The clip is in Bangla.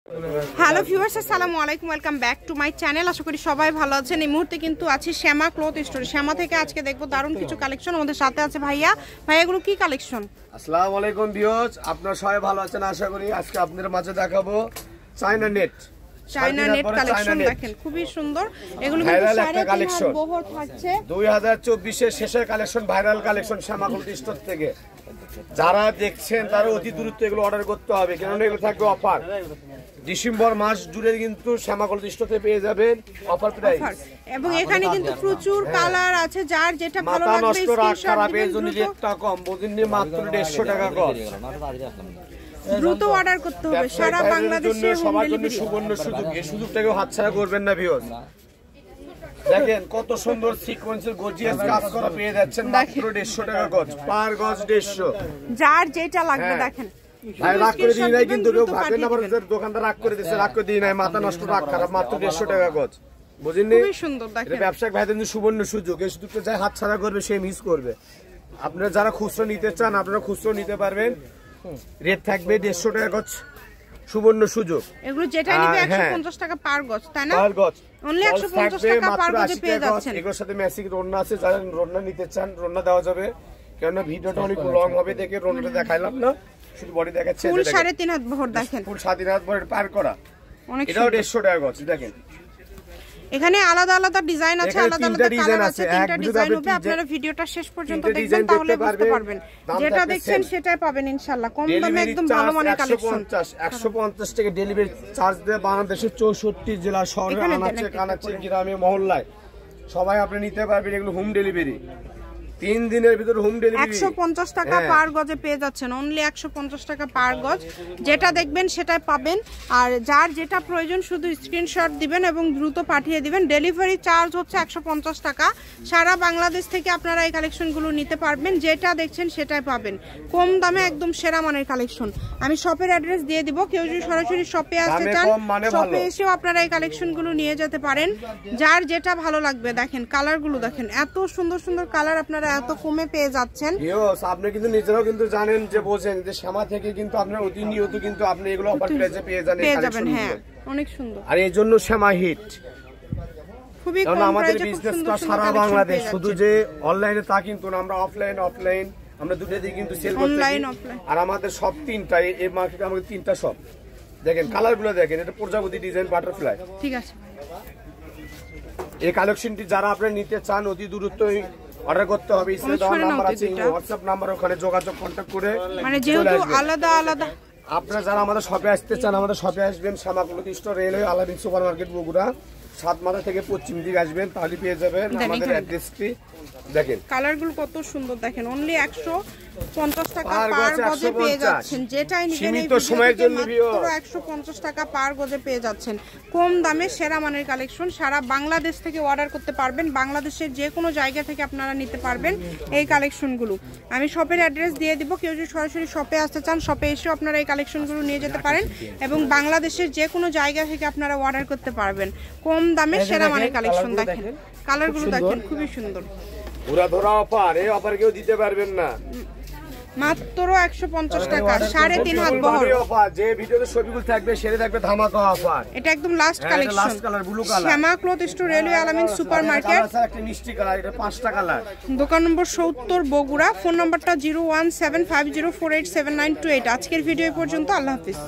হ্যালো ভিউয়ার্স, আসসালামু আলাইকুম, welcome back to my channel. আশা করি সবাই ভালো আছেন। এই মুহূর্তে কিন্তু আছি শ্যামা ক্লথ স্টোরে। শ্যামা থেকে আজকে দেখবো দারুণ কিছু কালেকশন। আমাদের সাথে আছে ভাইয়া। ভাইয়া, এগুলো কি কালেকশন? আসসালামু আলাইকুম ভিউয়ার্স, আপনারা সবাই ভালো আছেন আশা করি। আজকে আপনাদের মাঝে দেখাবো চায়না নেট কালেকশন। দেখেন খুবই সুন্দর, এগুলো ভাইরাল একটা কালেকশন। বহর থাকছে 2024 এর শেষের কালেকশন, ভাইরাল কালেকশন শ্যামা ক্লথ স্টোর থেকে। যারা দেখছেন তারা অতি দ্রুত এগুলো অর্ডার করতে হবে, কারণ এগুলো থাকবে অফার। ডিসেম্বর মাস জুড়ে কিন্তু শ্যামা ক্লথ স্টোরে পেয়ে যাবেন অফার প্রাইস। এবং এখানে কিন্তু প্রচুর কালার আছে, যার যেটা ভালো লাগবে নষ্ট রাখ খারাপ এর জন্য রেটটা কম, বুঝিনি মাত্র 150 টাকা কম। দ্রুত অর্ডার করতে হবে সারা বাংলাদেশে। সবার জন্য সুবর্ণ সুযোগ, এই সুযোগটাকে হাতছাড়া করবেন না ভিউয়ার্স। দেখেন কত সুন্দর সিকোয়েন্সের গর্জিয়াস কাজ করা পেয়ে যাচ্ছেন মাত্র 150 টাকা গজ, পার গজ 150। যার যেটা লাগবে দেখেন। ভাই রাগ করে দিই নাই কিন্তু, কেউ ভাবেন না দোকানদার রাগ করে দিয়েছে, রাগ করে দিই নাই, মাথা নষ্ট রাগ খারাপ, মাত্র 150 টাকা গজ। বুঝিনি, খুবই সুন্দর। দেখেন ব্যবসায়িক ভাইদের জন্য সুবর্ণ সুযোগ, এই সুযোগটা যাই হাতছাড়া করবে সে মিস করবে। আপনারা যারা খুচরো নিতে চান আপনারা খুচরো নিতে পারবেন, রেট থাকবে 150 টাকা গজ, সুবর্ণ সুযোগ। এগুলো যেটা নিবে 150 টাকা পার গজ, তাই না? পার গজ অনলি 150 টাকা পার গজে পেয়ে যাচ্ছেন। এগুলোর সাথে ম্যাচিং রন্না আছে, যারা রন্না নিতে চান রন্না দেওয়া যাবে, কারণ ভিডিওটা অনেক লং হবে দেখে রন্নাটা দেখাইলাম না, শুধু বডি দেখাচ্ছে। ফুল 3.5 হাত বহর দেখেন, ফুল 3.5 হাত বহর পার করা, অনেক এটাও 150 টাকা গজ। দেখেন এখানে আলাদা আলাদা ডিজাইন আছে, আলাদা আলাদা কালার আছে, তিনটা ডিজাইন হবে। আপনারা ভিডিওটা শেষ পর্যন্ত দেখবেন, তাহলে বুঝতে পারবেন। যেটা দেখছেন সেটাই পাবেন ইনশাআল্লাহ। কম দামে একদম ভালো মানের কালেকশন। 150 টাকা ডেলিভারি চার্জ দিয়ে বাংলাদেশের 64 জেলা শহরে আনাচে কানাচে গ্রামে মহল্লায় সবাই আপনি নিতে পারবেন। এগুলো হোম ডেলিভারি, 3 দিনের ভিতর হোম ডেলিভারি। 150 টাকা পার গজে পেয়ে যাচ্ছেন, অনলি 150 টাকা পার গজ। যেটা দেখবেন সেটাই পাবেন। আর যার যেটা প্রয়োজন শুধু স্ক্রিনশট দিবেন এবং দ্রুত পাঠিয়ে দিবেন। ডেলিভারি চার্জ হচ্ছে 150 টাকা। সারা বাংলাদেশ থেকে আপনারা এই কালেকশনগুলো নিতে পারবেন। যেটা দেখছেন সেটাই পাবেন কম দামে, একদম সেরা মানের কালেকশন। আমি শপের অ্যাড্রেস দিয়ে দিব, কেউ যদি সরাসরি শপে আসতে চান শপে এসেও আপনারা এই কালেকশনগুলো নিয়ে যেতে পারেন। যার যেটা ভালো লাগবে। দেখেন কালারগুলো দেখেন, এত সুন্দর সুন্দর কালার আপনারা এত কমে পেয়ে যাচ্ছেন। আপনি কিন্তু নিজেরাও কিন্তু জানেন যে বোঝেন যে শ্যামা থেকে কিন্তু আপনার অতি নিয়ত কিন্তু আপনি এগুলো অফার প্রাইসে পেয়ে যাবেন। হ্যাঁ, অনেক সুন্দর। আর এই জন্য শ্যামা হিট, খুবই কম কারণ আমাদের প্রাইসে বিজনেসটা সারা বাংলাদেশ, শুধু যে অনলাইনে তা কিন্তু না, আমরা অফলাইন আমরা দুটো দিকে কিন্তু সেল করতে অনলাইন। আর আমাদের সব তিনটা এই মার্কেটে আমাদের 3টা শপ। দেখেন কালারগুলো দেখেন, এটা প্রজাপতি ডিজাইন বাটারফ্লাই। ঠিক আছে, এই কালেকশনটি যারা আপনি নিতে চান অতি দ্রুতই অর্ডার করতে হবে। স্ক্রিনে দেওয়া নাম্বার আছে, হোয়াটসঅ্যাপ নাম্বার, ওখানে যোগাযোগ কন্টাক্ট করে মানে যেহেতু আলাদা আলাদা। আপনারা যারা আমাদের শপে আসতে চান আমাদের শপে আসবেন, শ্যামা cloth store, railway Alamin super market Bogura, 7 মাথা থেকে পশ্চিম দিকে আসবেন, তাহলে পেয়ে যাবেন আমাদের অ্যাড্রেসটি। দেখেন কালারগুলো কত সুন্দর, দেখেন অনলি 150 টাকা পার গজে পেয়ে যাচ্ছেন। যেটাই নিবেন সীমিত সময়ের জন্য মাত্র 150 টাকা পার গজে পেয়ে যাচ্ছেন। কম দামে সেরা মানের কালেকশন। সারা বাংলাদেশ থেকে অর্ডার করতে পারবেন, বাংলাদেশের যে কোনো জায়গা থেকে আপনারা নিতে পারবেন এই কালেকশনগুলো। আমি শপের অ্যাড্রেস দিয়ে দিব, কেউ যদি সরাসরি শপে আসতে চান শপে এসেও আপনারা এই কালেকশনগুলো নিয়ে যেতে পারেন এবং বাংলাদেশের যে কোনো জায়গা থেকে আপনারা অর্ডার করতে পারবেন কম দামে সেরা মানের কালেকশন। দেখেন কালারগুলো দেখেন, খুবই সুন্দর। পুরা ধরা অফার, এই অফার কেউ দিতে পারবেন না, মাত্র 150 টাকা, 3.5 হাত বহর অফার। যে ভিডিওতে ছবিগুলো থাকবে সেটা থাকবে ধামাকা অফার। এটা একদম last collection, last colour blue colour. Shyama cloth store, railway Alamin super market, একটা মিষ্টি কালার, এটা 5টা কালার। দোকান নম্বর 70 বগুড়া। ফোন নাম্বারটা 01750487928। আজকের ভিডিও পর্যন্ত, আল্লাহ হাফেজ।